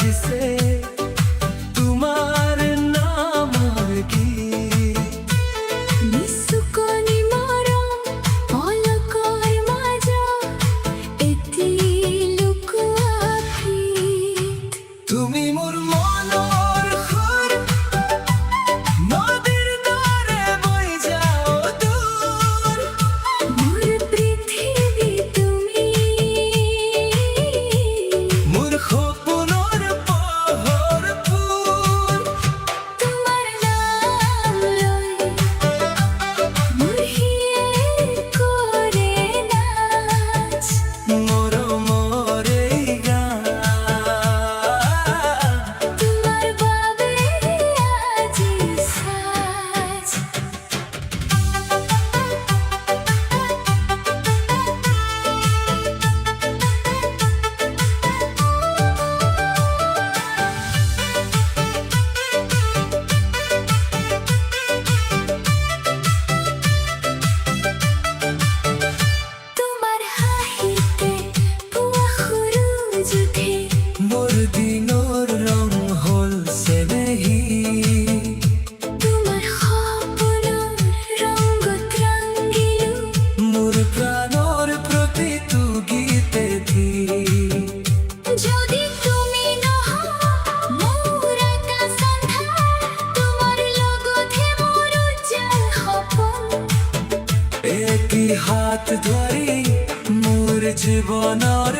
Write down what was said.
जिसे तुम्हार नाम की নিসুকনি মরম অলকর মাজা এতি লুকুয়াফিত তুমি মোর মনৰ সুৰ নদীৰ দৰে বৈ যাও দূৰ মোর পৃথিবী তুমি মোৰ সপোনৰ পোহৰ ফুল তোমার নাম লই মোর হিয়ে করে নাচ মৰমৰ এই গান তোমার বাবে আজি সাজ তোমার হাঁহিতে পুৱা সূৰুজ উঠে মোৰ দিনৰ ৰং হ'ল চেনেহী তোমার সপোনৰ ৰংগত ৰংগিলো মোৰ প্ৰাণৰ প্ৰতিটো গীতে ধীৰ যদি তুমি নহোৱা মোৰ আকাশ আন্ধাৰ তোমাৰ লগতহে মোৰ উজ্জ্বল সপোন একি হাত ধৰি মোৰ জীৱনৰ